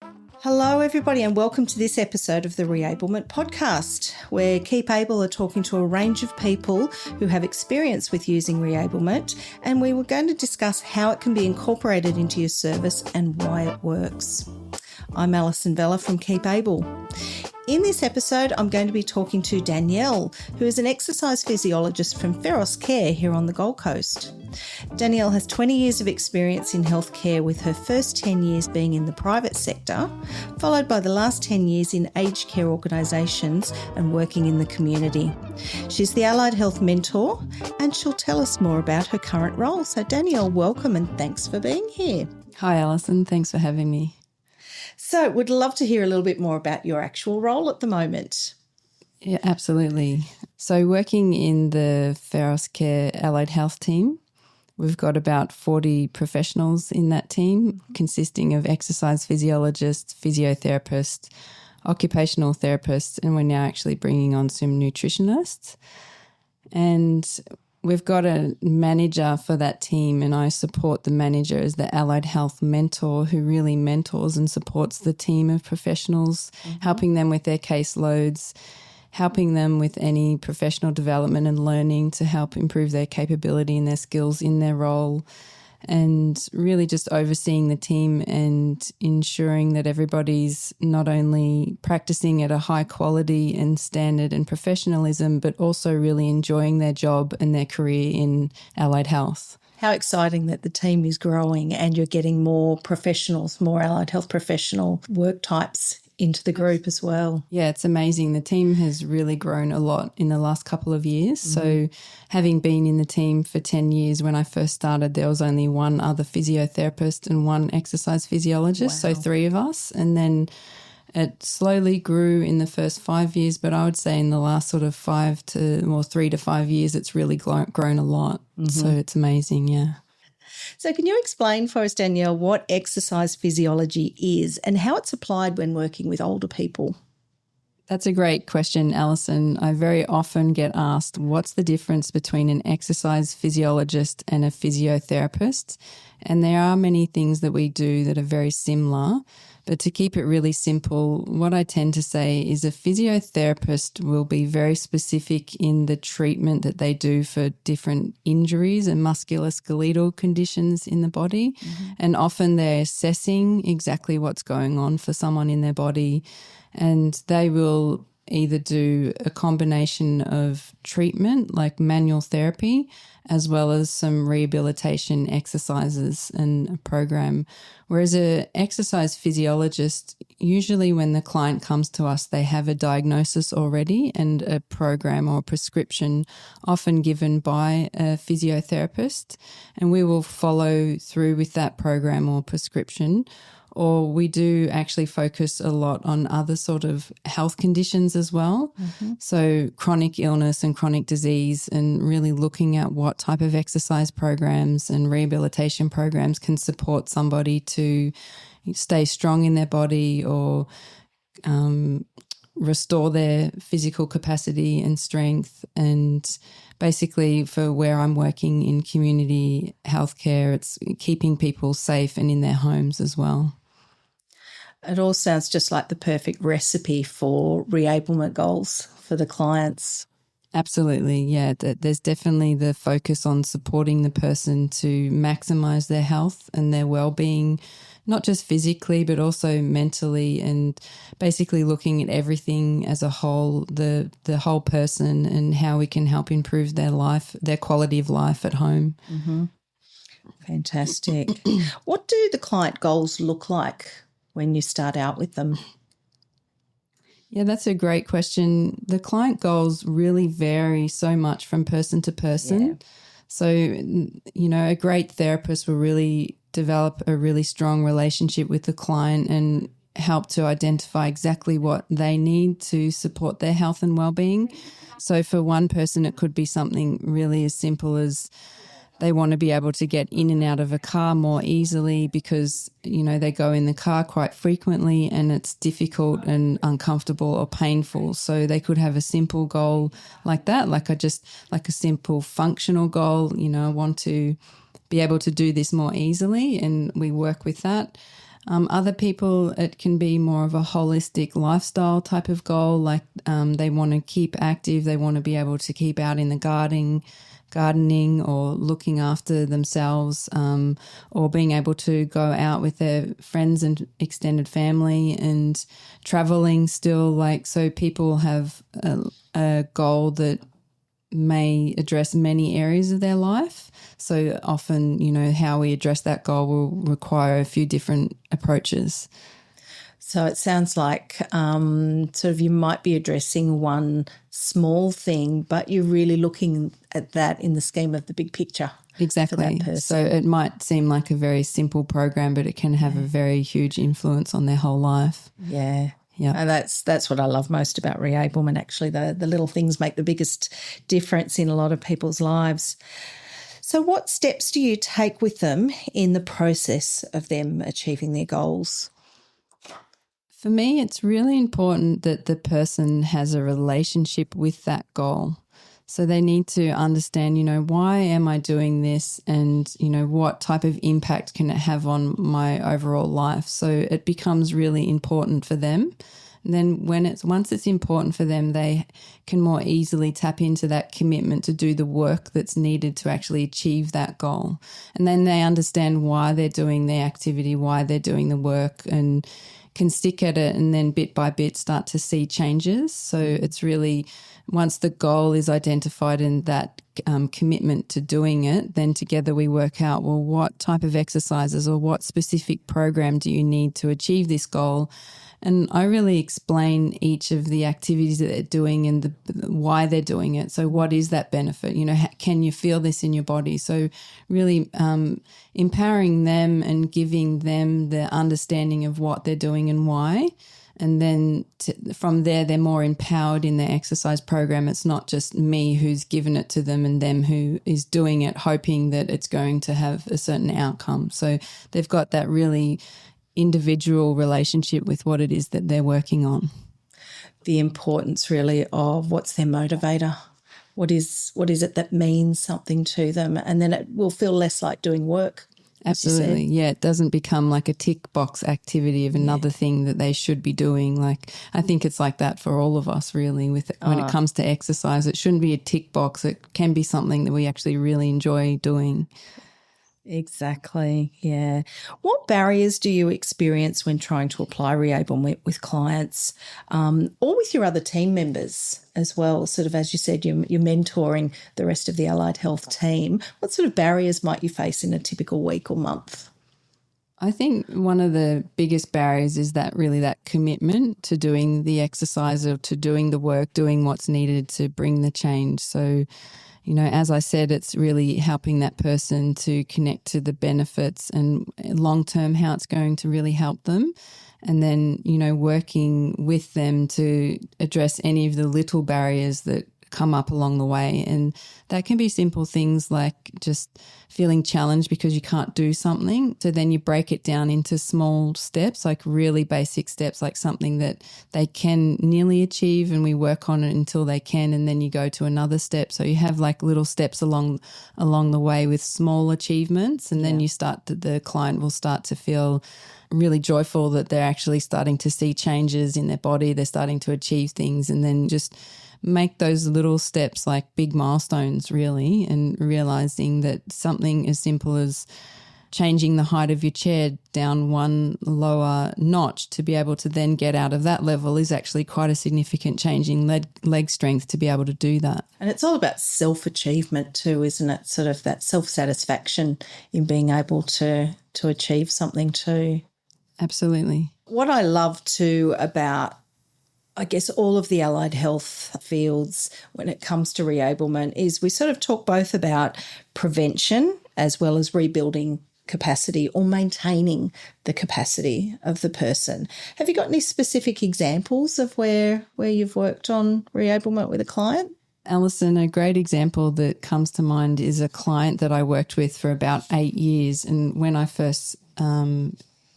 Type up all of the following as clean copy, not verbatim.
Hello, everybody, and welcome to this episode of the Reablement podcast, where Keep Able are talking to a range of people who have experience with using Reablement, and we were going to discuss how it can be incorporated into your service and why it works. I'm Alison Vella from Keep Able. In this episode, I'm going to be talking to Danielle, who is an exercise physiologist from Feros Care here on the Gold Coast. Danielle has 20 years of experience in healthcare, with her first 10 years being in the private sector, followed by the last 10 years in aged care organisations and working in the community. She's the allied health mentor, and she'll tell us more about her current role. So Danielle, welcome and thanks for being here. Hi Alison, thanks for having me. So would love to hear a little bit more about your actual role at the moment. Yeah, absolutely. So working in the Feros Care allied health team, we've got about 40 professionals in that team, consisting of exercise physiologists, physiotherapists, occupational therapists, and we're now actually bringing on some nutritionists. And we've got a manager for that team, and I support the manager as the allied health mentor who really mentors and supports the team of professionals, helping them with their caseloads, helping them with any professional development and learning to help improve their capability and their skills in their role, and really just overseeing the team and ensuring that everybody's not only practicing at a high quality and standard and professionalism, but also really enjoying their job and their career in allied health. How exciting that the team is growing and you're getting more professionals, more allied health professional work types into the group as well. Yeah, it's amazing. The team has really grown a lot in the last couple of years. So having been in the team for 10 years, when I first started, there was only one other physiotherapist and one exercise physiologist, so 3 of us. And then it slowly grew in the first 5 years, but I would say in the last sort of 3 to 5 years, it's really grown a lot. So it's amazing, yeah. So can you explain for us, Danielle, what exercise physiology is and how it's applied when working with older people? That's a great question, Alison. I very often get asked, what's the difference between an exercise physiologist and a physiotherapist? And there are many things that we do that are very similar. But to keep it really simple, what I tend to say is a physiotherapist will be very specific in the treatment that they do for different injuries and musculoskeletal conditions in the body. And often they're assessing exactly what's going on for someone in their body, and they will either do a combination of treatment like manual therapy as well as some rehabilitation exercises and a program. Whereas an exercise physiologist, usually when the client comes to us, they have a diagnosis already and a program or prescription often given by a physiotherapist, and we will follow through with that program or prescription. Or we do actually focus a lot on other sort of health conditions as well. So chronic illness and chronic disease, and really looking at what type of exercise programs and rehabilitation programs can support somebody to stay strong in their body or restore their physical capacity and strength. And basically for where I'm working in community healthcare, it's keeping people safe and in their homes as well. It all sounds just like the perfect recipe for reablement goals for the clients. Absolutely, yeah. There's definitely the focus on supporting the person to maximise their health and their well-being, not just physically but also mentally, and basically looking at everything as a whole, the whole person, and how we can help improve their life, their quality of life at home. Fantastic. What do the client goals look like when you start out with them? Yeah, that's a great question. The client goals really vary so much from person to person. Yeah. So, a great therapist will really develop a really strong relationship with the client and help to identify exactly what they need to support their health and well-being. So for one person, it could be something really as simple as they want to be able to get in and out of a car more easily because, they go in the car quite frequently and it's difficult and uncomfortable or painful. So they could have a simple goal like that, like a simple functional goal. I want to be able to do this more easily, and we work with that. Other people, it can be more of a holistic lifestyle type of goal, like they want to keep active, they want to be able to keep out in the gardening or looking after themselves, or being able to go out with their friends and extended family and traveling still. Like, so people have a goal that may address many areas of their life. So often, how we address that goal will require a few different approaches. So it sounds like sort of you might be addressing one small thing, but you're really looking at that in the scheme of the big picture. Exactly. For that person. So it might seem like a very simple program, but it can have a very huge influence on their whole life. Yeah. Yeah. And that's what I love most about Reablement, actually. The little things make the biggest difference in a lot of people's lives. So what steps do you take with them in the process of them achieving their goals? For me, it's really important that the person has a relationship with that goal. So they need to understand, why am I doing this, and, what type of impact can it have on my overall life? So it becomes really important for them. And then once it's important for them, they can more easily tap into that commitment to do the work that's needed to actually achieve that goal. And then they understand why they're doing the activity, why they're doing the work, and can stick at it, and then bit by bit start to see changes. So it's really, once the goal is identified and that commitment to doing it, then together we work out, well, what type of exercises or what specific program do you need to achieve this goal? And I really explain each of the activities that they're doing and why they're doing it. So what is that benefit? Can you feel this in your body? So really empowering them and giving them the understanding of what they're doing and why. And then from there, they're more empowered in their exercise program. It's not just me who's given it to them and them who is doing it, hoping that it's going to have a certain outcome. So they've got that really individual relationship with what it is that they're working on. The importance really of what's their motivator. What is it that means something to them? And then it will feel less like doing work. Absolutely. Yeah, it doesn't become like a tick box activity of another thing that they should be doing. Like, I think it's like that for all of us really when it comes to exercise. It shouldn't be a tick box. It can be something that we actually really enjoy doing. Exactly, yeah. What barriers do you experience when trying to apply Reablement with clients or with your other team members as well? Sort of, as you said, you're mentoring the rest of the allied health team. What sort of barriers might you face in a typical week or month? I think one of the biggest barriers is that commitment to doing the exercise or to doing the work, doing what's needed to bring the change. So, as I said, it's really helping that person to connect to the benefits and long-term how it's going to really help them. And then, working with them to address any of the little barriers that come up along the way. And that can be simple things like just feeling challenged because you can't do something. So then you break it down into small steps, like really basic steps, like something that they can nearly achieve, and we work on it until they can, and then you go to another step. So you have like little steps along the way with small achievements, and then the client will start to feel really joyful that they're actually starting to see changes in their body, they're starting to achieve things, and then just make those little steps like big milestones really, and realizing that something as simple as changing the height of your chair down one lower notch to be able to then get out of that level is actually quite a significant change in leg strength to be able to do that. And it's all about self-achievement too, isn't it? Sort of that self-satisfaction in being able to achieve something too. Absolutely. What I love too about, I guess, all of the allied health fields when it comes to Reablement is we sort of talk both about prevention as well as rebuilding capacity or maintaining the capacity of the person. Have you got any specific examples of where you've worked on Reablement with a client? Alison, a great example that comes to mind is a client that I worked with for about 8 years. And when I first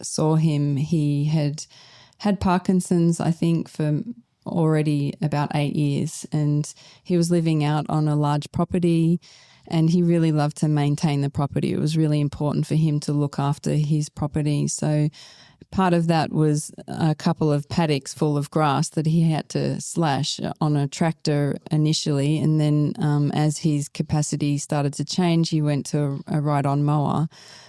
saw him, he had Parkinson's, I think, for already about 8 years. And he was living out on a large property, and he really loved to maintain the property. It was really important for him to look after his property. So part of that was a couple of paddocks full of grass that he had to slash on a tractor initially. And then as his capacity started to change, he went to a ride-on mower.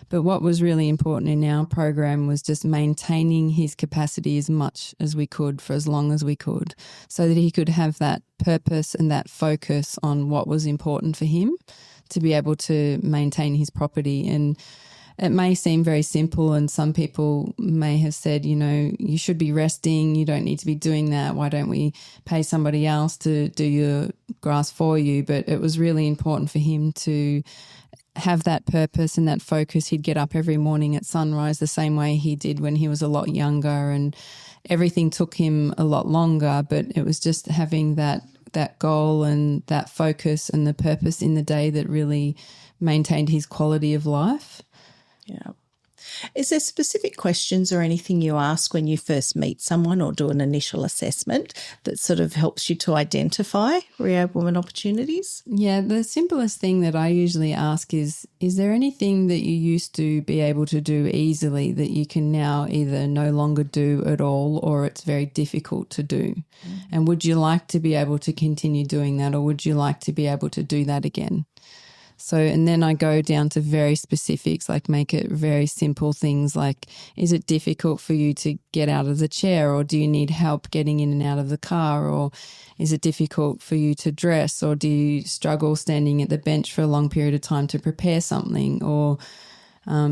But what was really important in our program was just maintaining his capacity as much as we could for as long as we could, so that he could have that purpose and that focus on what was important for him to be able to maintain his property. And it may seem very simple, and some people may have said, you should be resting, you don't need to be doing that. Why don't we pay somebody else to do your grass for you? But it was really important for him to have that purpose and that focus. He'd get up every morning at sunrise the same way he did when he was a lot younger, and everything took him a lot longer, but it was just having that goal and that focus and the purpose in the day that really maintained his quality of life. Yeah. Is there specific questions or anything you ask when you first meet someone or do an initial assessment that sort of helps you to identify reablement opportunities? Yeah, the simplest thing that I usually ask is there anything that you used to be able to do easily that you can now either no longer do at all, or it's very difficult to do? Mm-hmm. And would you like to be able to continue doing that, or would you like to be able to do that again? So, and then I go down to very specifics, like make it very simple things like, is it difficult for you to get out of the chair, or do you need help getting in and out of the car, or is it difficult for you to dress, or do you struggle standing at the bench for a long period of time to prepare something, or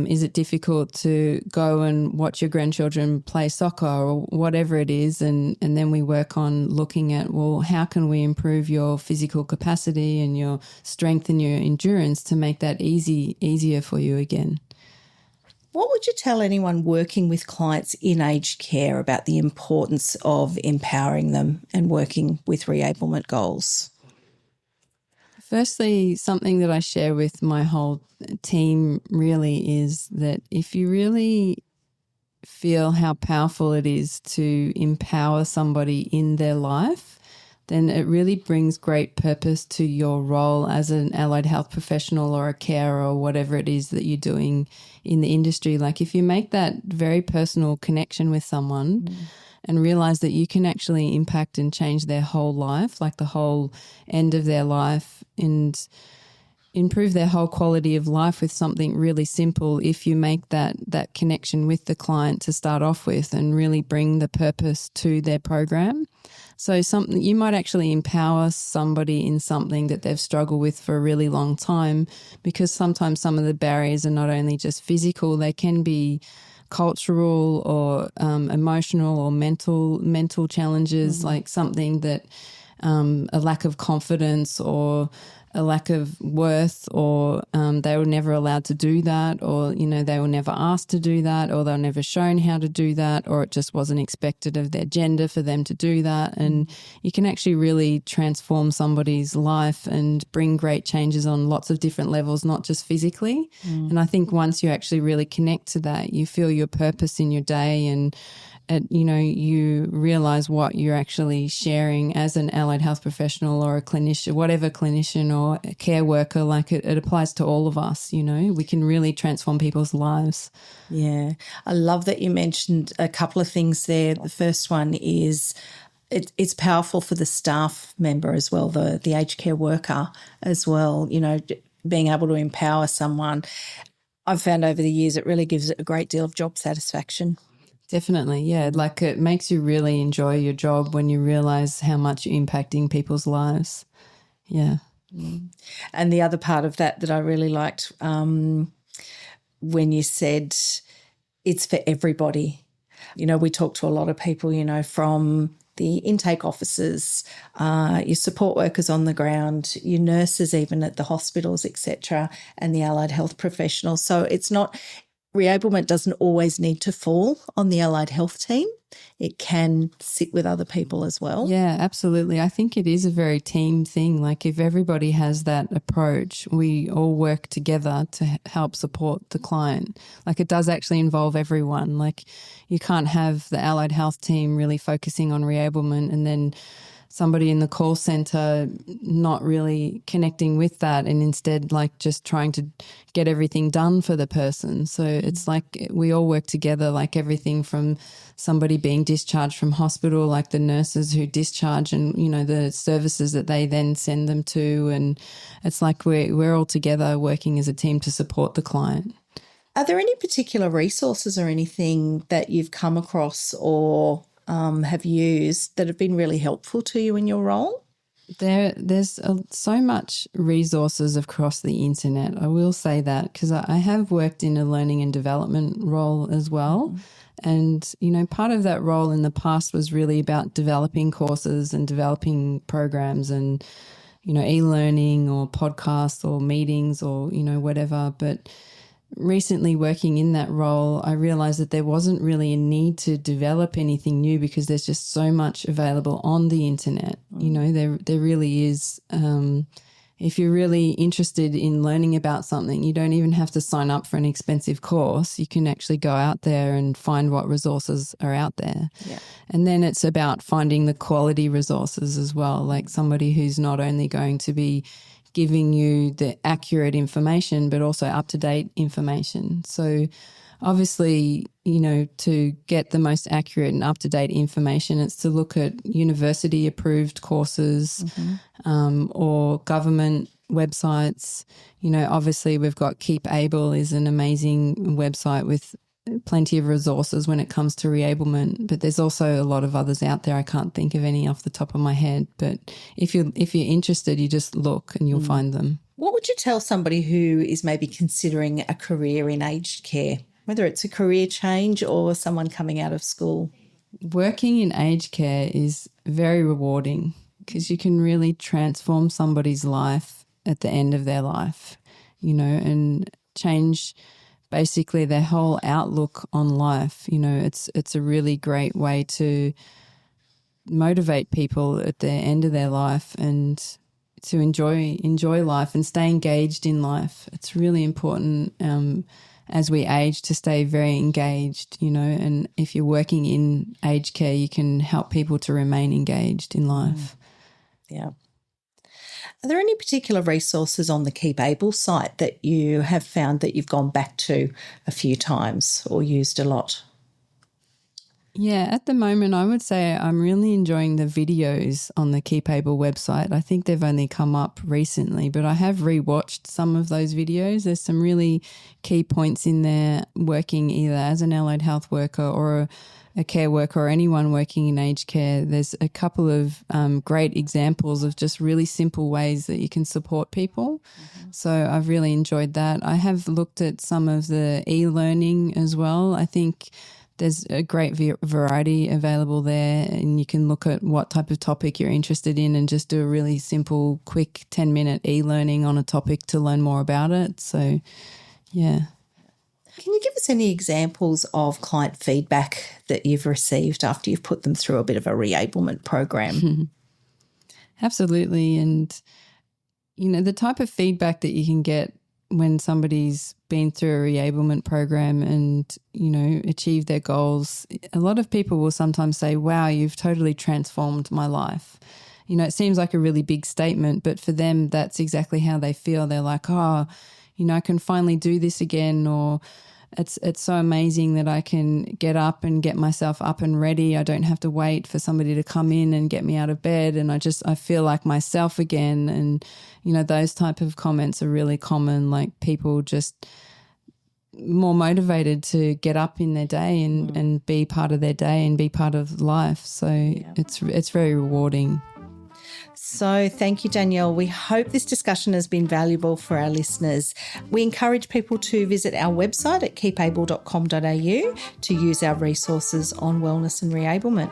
is it difficult to go and watch your grandchildren play soccer, or whatever it is? And then we work on looking at, well, how can we improve your physical capacity and your strength and your endurance to make that easier for you again? What would you tell anyone working with clients in aged care about the importance of empowering them and working with reablement goals? Firstly, something that I share with my whole team really is that if you really feel how powerful it is to empower somebody in their life, then it really brings great purpose to your role as an allied health professional or a carer or whatever it is that you're doing in the industry. Like if you make that very personal connection with someone and realize that you can actually impact and change their whole life, like the whole end of their life, and improve their whole quality of life with something really simple, if you make that connection with the client to start off with and really bring the purpose to their program. So something you might actually empower somebody in something that they've struggled with for a really long time, because sometimes some of the barriers are not only just physical, they can be cultural or emotional or mental challenges, like something that a lack of confidence or a lack of worth, or they were never allowed to do that, or, they were never asked to do that, or they were never shown how to do that, or it just wasn't expected of their gender for them to do that. And you can actually really transform somebody's life and bring great changes on lots of different levels, not just physically. And I think once you actually really connect to that, you feel your purpose in your day, and you realize what you're actually sharing as an allied health professional or a clinician, whatever clinician or a care worker. Like it applies to all of us. We can really transform people's lives. Yeah. I love that you mentioned a couple of things there. The first one is it's powerful for the staff member as well, the aged care worker as well, being able to empower someone. I've found over the years it really gives it a great deal of job satisfaction. Definitely, yeah. Like it makes you really enjoy your job when you realise how much you're impacting people's lives. Yeah. And the other part of that I really liked when you said it's for everybody. We talk to a lot of people, from the intake officers, your support workers on the ground, your nurses even at the hospitals, etc., and the allied health professionals. So it's not... Reablement doesn't always need to fall on the allied health team. It can sit with other people as well. Yeah, absolutely. I think it is a very team thing. Like if everybody has that approach, we all work together to help support the client. Like it does actually involve everyone. Like you can't have the allied health team really focusing on reablement and then somebody in the call center not really connecting with that and instead like just trying to get everything done for the person. So it's like we all work together, like everything from somebody being discharged from hospital, like the nurses who discharge and, you know, the services that they then send them to. And it's like we're all together working as a team to support the client. Are there any particular resources or anything that you've come across or have used that have been really helpful to you in your role? There's so much resources across the internet. I will say that because I have worked in a learning and development role as well. And, you know, part of that role in the past was really about developing courses and developing programs and, you know, e-learning or podcasts or meetings or, you know, whatever. But recently working in that role, I realized that there wasn't really a need to develop anything new because there's just so much available on the internet. You know, there really is. If you're really interested in learning about something, you don't even have to sign up for an expensive course. You can actually go out there and find what resources are out there. Yeah. And then it's about finding the quality resources as well, like somebody who's not only going to be giving you the accurate information, but also up-to-date information. So obviously, you know, to get the most accurate and up-to-date information, it's to look at university-approved courses or government websites. You know, obviously we've got Keep Able is an amazing website with plenty of resources when it comes to reablement, but there's also a lot of others out there. I can't think of any off the top of my head, but if you're interested, you just look and you'll find them. What would you tell somebody who is maybe considering a career in aged care, whether it's a career change or someone coming out of school? Working in aged care is very rewarding because you can really transform somebody's life at the end of their life, you know, and change basically their whole outlook on life. You know, it's a really great way to motivate people at the end of their life and to enjoy life and stay engaged in life. It's really important as we age to stay very engaged, you know, and if you're working in aged care, you can help people to remain engaged in life. Yeah. Are there any particular resources on the Keep Able site that you have found that you've gone back to a few times or used a lot? Yeah, at the moment, I would say I'm really enjoying the videos on the Keep Able website. I think they've only come up recently, but I have rewatched some of those videos. There's some really key points in there working either as an allied health worker or a care worker or anyone working in aged care. There's a couple of great examples of just really simple ways that you can support people. So I've really enjoyed that. I have looked at some of the e-learning as well. I think there's a great variety available there and you can look at what type of topic you're interested in and just do a really simple, quick 10-minute e-learning on a topic to learn more about it. So, yeah. Can you give us any examples of client feedback that you've received after you've put them through a bit of a reablement program? Absolutely. And, you know, the type of feedback that you can get when somebody's been through a reablement program and, you know, achieved their goals, a lot of people will sometimes say, wow, you've totally transformed my life. You know, it seems like a really big statement, but for them, that's exactly how they feel. They're like, oh, you know, I can finally do this again, or it's so amazing that I can get up and get myself up and ready. I don't have to wait for somebody to come in and get me out of bed, and I feel like myself again. And, you know, those type of comments are really common, like people just more motivated to get up in their day and be part of their day and be part of life. So it's very rewarding. So thank you, Danielle. We hope this discussion has been valuable for our listeners. We encourage people to visit our website at keepable.com.au to use our resources on wellness and reablement.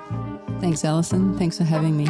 Thanks, Alison. Thanks for having me.